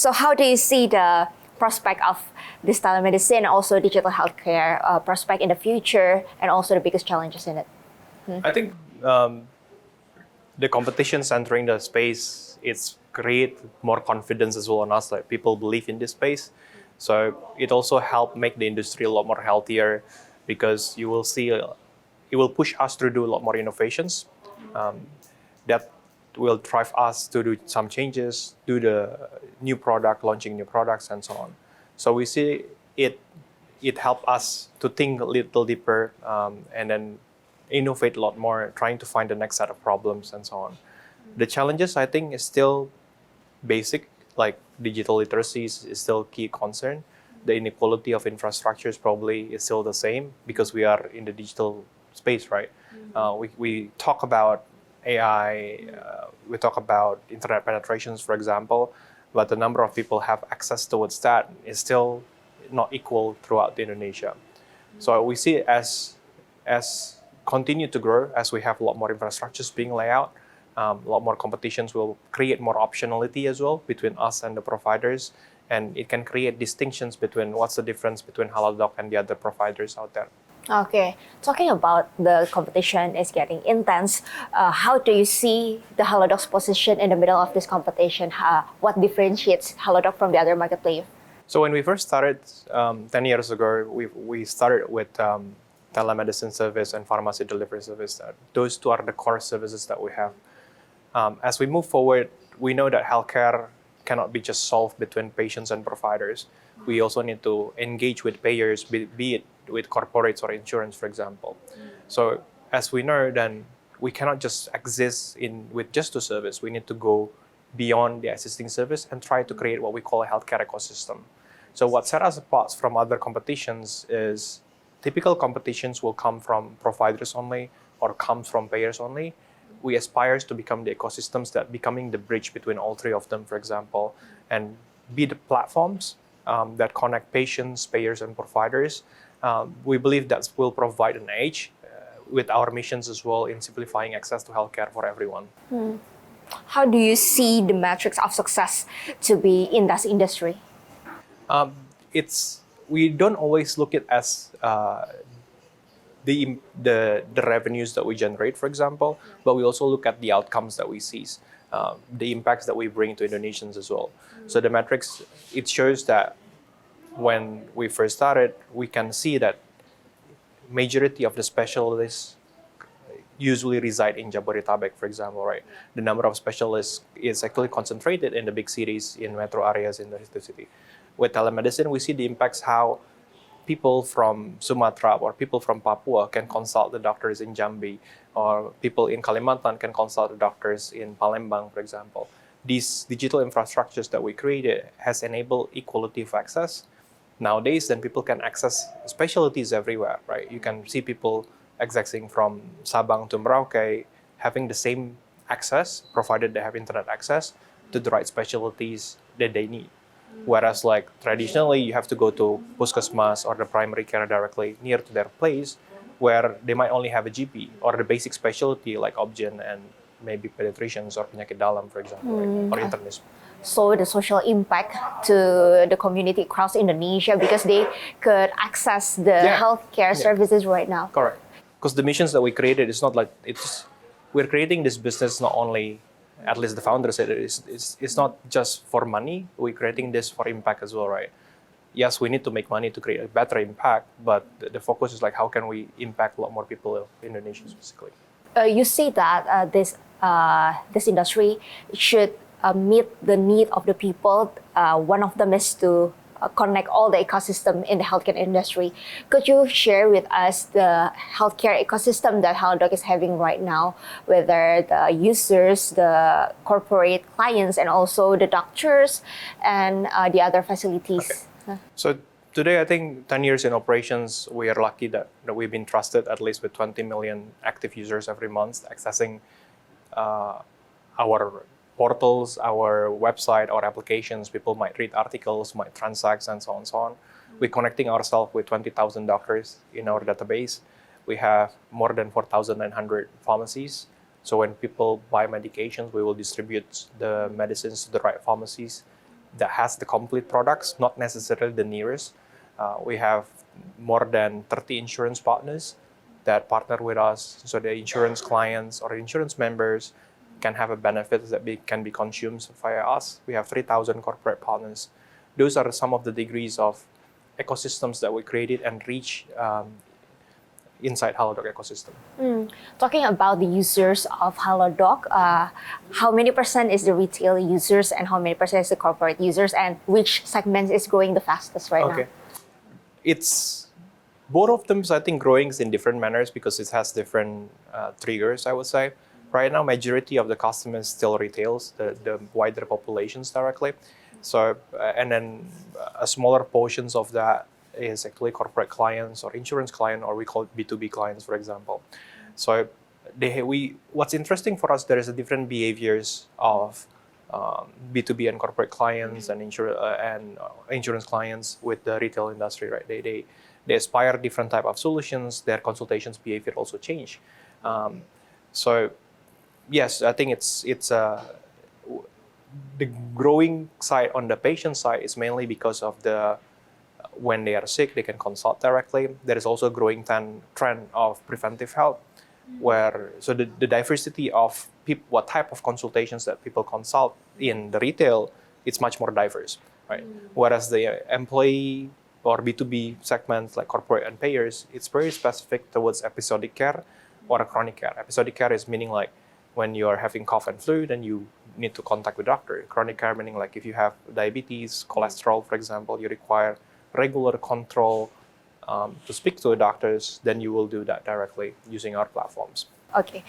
So how do you see the prospect of this telemedicine and also digital healthcare prospect in the future, and also the biggest challenges in it? I think the competition entering the space, it's create more confidence as well on us, like people believe in this space. So it also help make the industry a lot more healthier, because you will see it will push us to do a lot more innovations that will drive us to do some changes, do the new product, launching new products, and so on. So we see it help us to think a little deeper and then innovate a lot more, trying to find the next set of problems and so on. The challenges, I think, is still basic, like digital literacy is still key concern. The inequality of infrastructure is probably is still the same, because we are in the digital space, right? We talk about AI, we talk about internet penetrations, for example, but the number of people have access towards that is still not equal throughout Indonesia. So we see it as continue to grow as we have a lot more infrastructures being laid out. A lot more competitions will create more optionality as well between us and the providers, and it can create distinctions between what's the difference between Halodoc and the other providers out there. Okay, talking about the competition is getting intense. How do you see the Halodoc's position in the middle of this competition? What differentiates Halodoc from the other market players? So when we first started 10 years ago, we started with telemedicine service and pharmacy delivery service. Those two are the core services that we have. As we move forward, we know that healthcare cannot be just solved between patients and providers. We also need to engage with payers, be it with corporates or insurance, for example. So as we know, then we cannot just exist with just two service. We need to go beyond the existing service and try to create what we call a healthcare ecosystem. So what sets us apart from other competitions is typical competitions will come from providers only or comes from payers only. We aspire to become the ecosystems that becoming the bridge between all three of them, for example, and be the platforms that connect patients, payers, and providers. We believe that will provide an edge with our missions as well in simplifying access to healthcare for everyone. How do you see the metrics of success to be in this industry? We don't always look at as the revenues that we generate, for example, but we also look at the outcomes that we see, the impacts that we bring to Indonesians as well. So the metrics, it shows that when we first started, we can see that majority of the specialists usually reside in Jabodetabek, for example, right? The number of specialists is actually concentrated in the big cities, in metro areas in the city. With telemedicine, we see the impacts how people from Sumatra or people from Papua can consult the doctors in Jambi, or people in Kalimantan can consult the doctors in Palembang, for example. These digital infrastructures that we created has enabled equality of access. Nowadays, then people can access specialties everywhere, right? You can see people accessing from Sabang to Merauke, having the same access, provided they have internet access, to the right specialties that they need. Whereas like traditionally, you have to go to puskesmas or the primary care directly near to their place, where they might only have a GP or the basic specialty like obgyn and maybe pediatricians or penyakit dalam, for example, or internist. So the social impact to the community across Indonesia, because they could access the healthcare services right now. Correct. Because the missions that we created is not like we're creating this business not only, at least the founder said it's not just for money. We're creating this for impact as well, right? Yes, we need to make money to create a better impact, but the focus is like how can we impact a lot more people in Indonesia specifically. You see that this industry should meet the need of the people. One of them is to connect all the ecosystem in the healthcare industry. Could you share with us the healthcare ecosystem that Halodoc is having right now, whether the users, the corporate clients, and also the doctors and the other facilities? Okay. So today, I think 10 years in operations, we are lucky that we've been trusted at least with 20 million active users every month accessing our portals, our website, our applications. People might read articles, might transact, and so on and so on. We're connecting ourselves with 20,000 doctors in our database. We have more than 4,900 pharmacies. So when people buy medications, we will distribute the medicines to the right pharmacies. that has the complete products, not necessarily the nearest. We have more than 30 insurance partners that partner with us, so the insurance clients or insurance members can have a benefit that can be consumed via us. We have 3,000 corporate partners. Those are some of the degrees of ecosystems that we created and reach inside Halodoc ecosystem. Talking about the users of Halodoc, how many percent is the retail users and how many percent is the corporate users, and which segment is growing the fastest right now? It's both of them, I think, growing in different manners because it has different triggers, I would say. Right now, majority of the customers still retails, the wider populations directly. So, and then a smaller portions of that is actually corporate clients or insurance client, or we call it B2B clients, for example. So what's interesting for us, there is a different behaviors of B2B and corporate clients and insurance clients with the retail industry, right? They aspire different type of solutions. Their consultations behavior also change. So yes, I think it's the growing side on the patient side is mainly because of when they are sick, they can consult directly. There is also a growing trend of preventive health, so the diversity of what type of consultations that people consult in the retail, it's much more diverse, right? Whereas the employee or B2B segments like corporate and payers, it's very specific towards episodic care or chronic care. Episodic care is meaning like when you're having cough and flu, then you need to contact with doctor. Chronic care meaning like if you have diabetes, cholesterol, for example, you require regular control to speak to the doctors, then you will do that directly using our platforms. Okay,